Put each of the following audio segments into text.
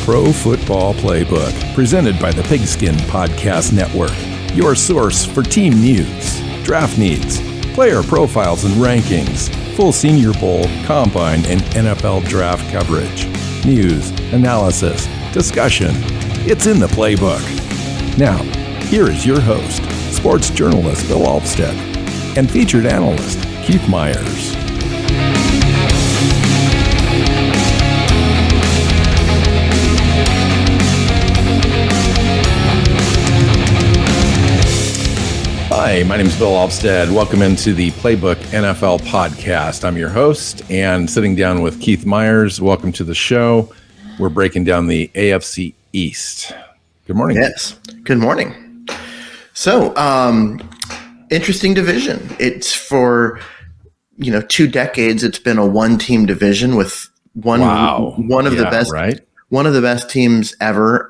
Pro Football Playbook, presented by the Pigskin Podcast Network. Your source for team news, draft needs, player profiles and rankings, full Senior Bowl, Combine, and NFL draft coverage, news, analysis, discussion. It's in the playbook. Now, here is your host, sports journalist Bill Alvstad, and featured analyst Keith Myers. Hi, my name is Bill Alvstad. Welcome into the Playbook NFL podcast. I'm your host and sitting down with Keith Myers. Welcome to the show. We're breaking down the AFC East. Good morning. Yes, good morning. So, interesting division. It's for, 2 decades. It's been a one-team division with one of the best, right? One of the best teams ever,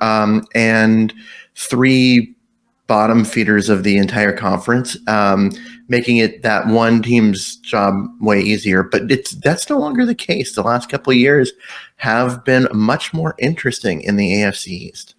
and 3 bottom feeders of the entire conference, making it that one team's job way easier. But that's no longer the case. The last couple of years have been much more interesting in the AFC East.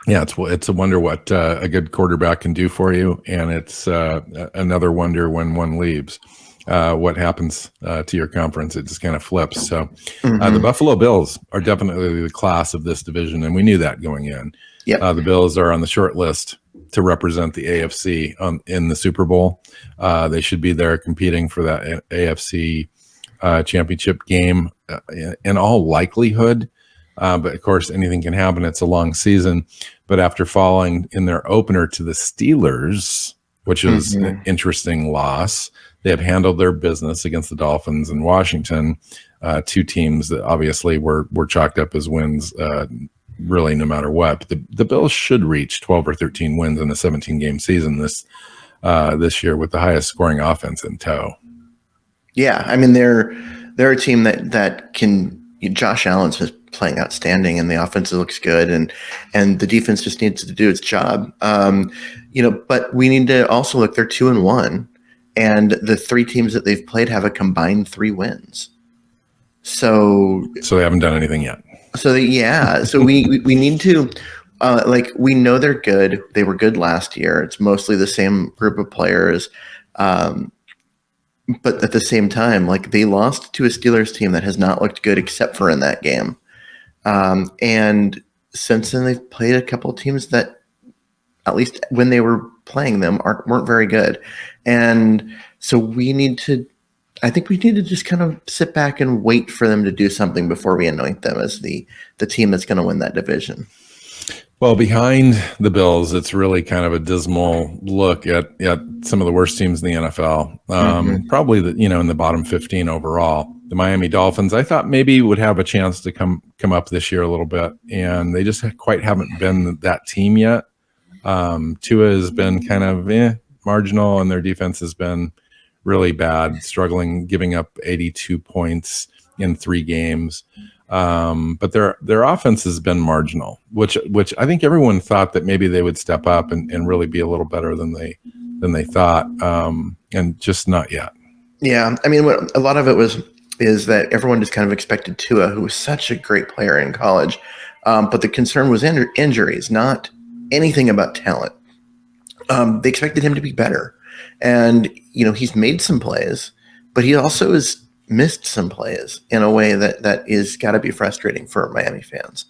Yeah, it's a wonder what a good quarterback can do for you, and it's another wonder when one leaves. What happens to your conference? It just kind of flips. So the Buffalo Bills are definitely the class of this division, and we knew that going in. Yep. The Bills are on the short list to represent the AFC in the Super Bowl. They should be there competing for that AFC championship game in all likelihood. But of course, anything can happen. It's a long season. But after falling in their opener to the Steelers, which is an interesting loss, they have handled their business against the Dolphins and Washington, 2 teams that obviously were chalked up as wins really no matter what. But the Bills should reach 12 or 13 wins in a 17-game season this year with the highest scoring offense in tow. Yeah, I mean they're a team that can. Josh Allen's just playing outstanding, and the offense looks good, and the defense just needs to do its job. But we need to also look. They're 2-1, and the 3 teams that they've played have a combined 3 wins. So they haven't done anything yet. So we need to we know they're good. They were good last year. It's mostly the same group of players. But at the same time, they lost to a Steelers team that has not looked good except for in that game. And since then, they've played a couple of teams that, at least when they were playing them, weren't very good. And so I think we need to just kind of sit back and wait for them to do something before we anoint them as the team that's going to win that division. Well, behind the Bills, it's really kind of a dismal look at some of the worst teams in the NFL. Probably in the bottom 15 overall. The Miami Dolphins, I thought maybe would have a chance to come up this year a little bit, and they just quite haven't been that team yet. Tua has been kind of marginal, and their defense has been really bad, struggling, giving up 82 points in 3 games. But their offense has been marginal, which I think everyone thought that maybe they would step up and really be a little better than they thought, and just not yet. Yeah, I mean, what a lot of it is that everyone just kind of expected Tua, who was such a great player in college, but the concern was injuries, not anything about talent. They expected him to be better, and he's made some plays, but he also has missed some plays in a way that is got to be frustrating for Miami fans.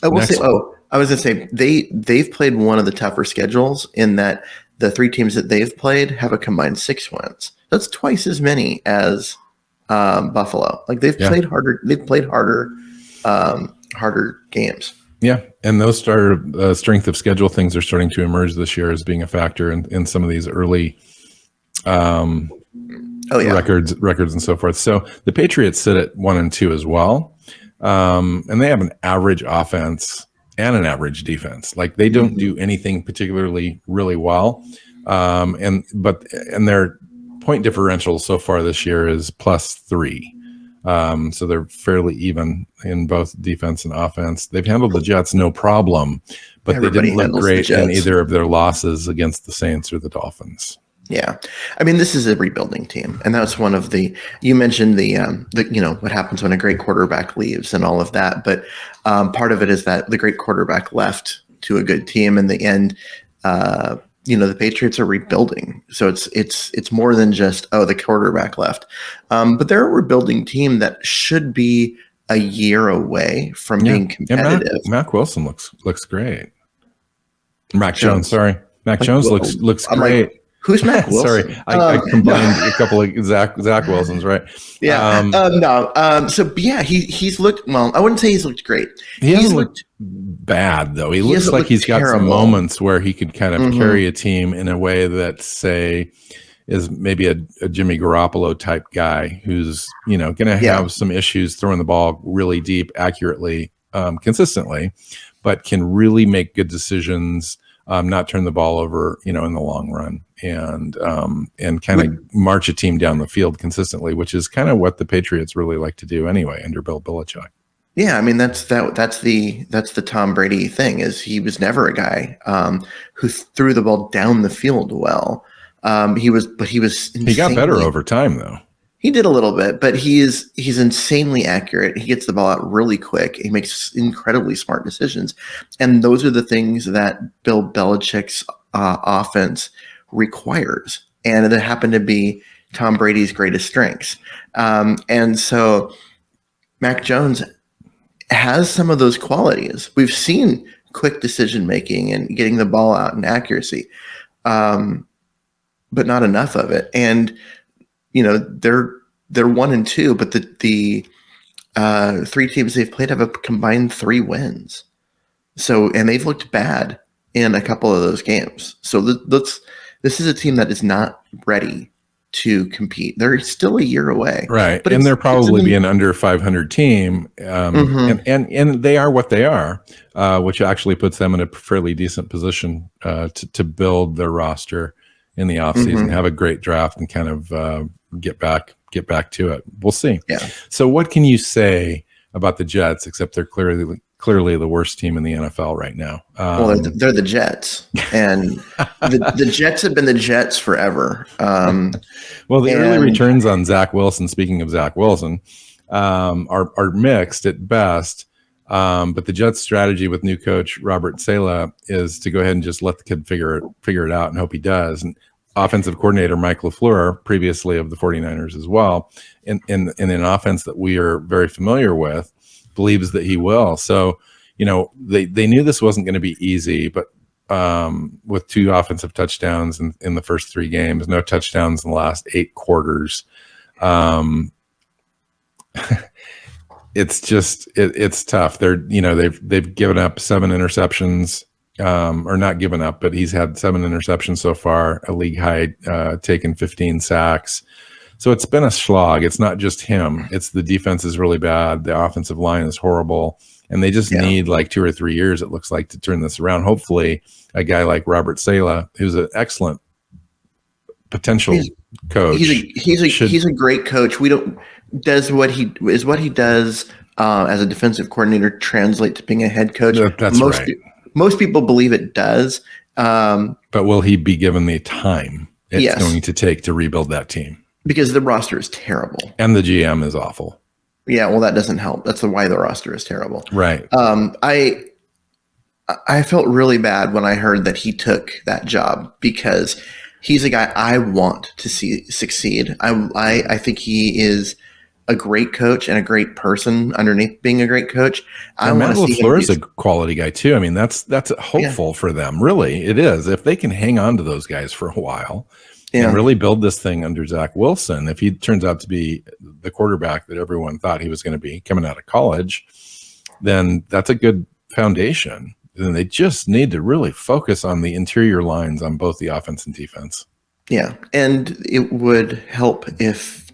I was going to say they've played one of the tougher schedules in that the 3 teams that they've played have a combined 6 wins. That's twice as many as Buffalo. They've played harder. They've played harder games. Yeah, and those strength of schedule things are starting to emerge this year as being a factor in some of these early records and so forth. So the Patriots sit at 1-2 as well, and they have an average offense and an average defense. They don't do anything particularly really well, and their point differential so far this year is +3. So they're fairly even in both defense and offense. They've handled the Jets no problem, but they didn't look great in either of their losses against the Saints or the Dolphins. Yeah, I mean, this is a rebuilding team, and that's one of the. You mentioned the what happens when a great quarterback leaves and all of that, but part of it is that the great quarterback left to a good team. In the end, the Patriots are rebuilding, so it's more than just the quarterback left, but they're a rebuilding team that should be a year away from being competitive. Mac Wilson looks great. Mac Jones, sorry, Mac Jones looks great. Like, who's Mac Wilson? Sorry, I combined a couple of Zach Wilsons, right? Yeah. No. So yeah, he's looked well. I wouldn't say he's looked great. He's looked bad though. He looks like he's got some moments where he could kind of carry a team in a way that, say, is maybe a Jimmy Garoppolo type guy who's going to have some issues throwing the ball really deep, accurately, consistently, but can really make good decisions. Not turn the ball over, in the long run, and kind of march a team down the field consistently, which is kind of what the Patriots really like to do anyway under Bill Belichick. Yeah, I mean that's the Tom Brady thing. Is he was never a guy who threw the ball down the field well. He got better over time though. He did a little bit, but he's insanely accurate. He gets the ball out really quick. He makes incredibly smart decisions. And those are the things that Bill Belichick's offense requires. And it happened to be Tom Brady's greatest strengths. And so Mac Jones has some of those qualities. We've seen quick decision-making and getting the ball out and accuracy, but not enough of it. And they're 1-2, but the three teams they've played have a combined 3 wins. So, and they've looked bad in a couple of those games. So this is a team that is not ready to compete. They're still a year away, right? But they're probably be an under 500 team, and they are what they are, which actually puts them in a fairly decent position to build their roster in the offseason, have a great draft, and kind of get back to it. We'll see. Yeah. So what can you say about the Jets, except they're clearly the worst team in the NFL right now? Well, they're the Jets, and the Jets have been the Jets forever. Well, the early returns on Zach Wilson, speaking of Zach Wilson, are mixed at best. But the Jets' strategy with new coach Robert Saleh is to go ahead and just let the kid figure it out and hope he does. And offensive coordinator Mike LaFleur, previously of the 49ers as well, in an offense that we are very familiar with, believes that he will. So, they knew this wasn't going to be easy, but with 2 offensive touchdowns in the first 3 games, no touchdowns in the last 8 quarters. It's just it's tough. They've given up 7 interceptions, or not given up, but he's had 7 interceptions so far, a league high, taken 15 sacks. So it's been a slog. It's not just him. It's the defense is really bad. The offensive line is horrible, and they just need like 2 or 3 years, it looks like, to turn this around. Hopefully, a guy like Robert Saleh, who's an excellent potential coach, he's a great coach. Does what he does as a defensive coordinator translate to being a head coach? That's right. Most people believe it does. But will he be given the time it's going to take to rebuild that team? Because the roster is terrible. And the GM is awful. Yeah, well, that doesn't help. That's why the roster is terrible. Right. I felt really bad when I heard that he took that job, because he's a guy I want to see succeed. I think he is a great coach and a great person underneath being a great coach. I want to see him. LaFleur is a quality guy too. I mean, that's hopeful for them. Really, it is. If they can hang on to those guys for a while and really build this thing under Zach Wilson, if he turns out to be the quarterback that everyone thought he was going to be coming out of college, then that's a good foundation. Then they just need to really focus on the interior lines on both the offense and defense. Yeah, and it would help if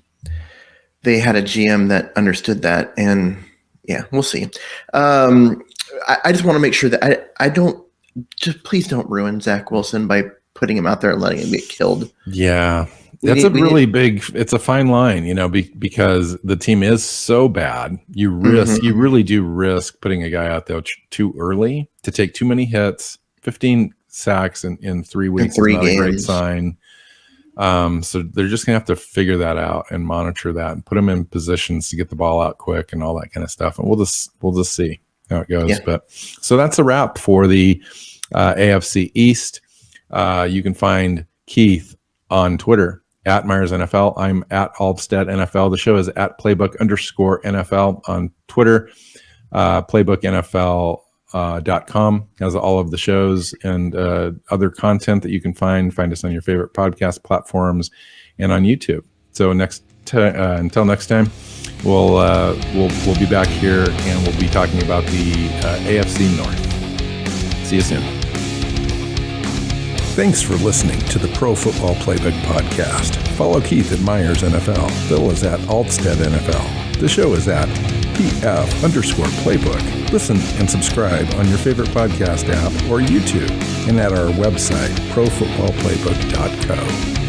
they had a GM that understood that. And yeah, we'll see. I just want to make sure that I don't just please don't ruin Zach Wilson by putting him out there and letting him get killed. Yeah, that's it's a fine line, because the team is so bad. You really do risk putting a guy out there too early to take too many hits. 15 sacks in 3 weeks is not a great sign. So they're just gonna have to figure that out and monitor that and put them in positions to get the ball out quick and all that kind of stuff. And we'll just see how it goes. Yeah. But so that's a wrap for the AFC East. You can find Keith on Twitter at Myers NFL. I'm at Alvstad NFL. The show is at Playbook_NFL on Twitter. PlaybookNFL.com has all of the shows and other content that you can find. Find us on your favorite podcast platforms and on YouTube. So until next time, we'll be back here and we'll be talking about the AFC North. See you soon. Thanks for listening to the Pro Football Playbook podcast. Follow Keith at Myers NFL. Bill is at Alvstad NFL. The show is at PF_Playbook. Listen and subscribe on your favorite podcast app or YouTube and at our website, profootballplaybook.co.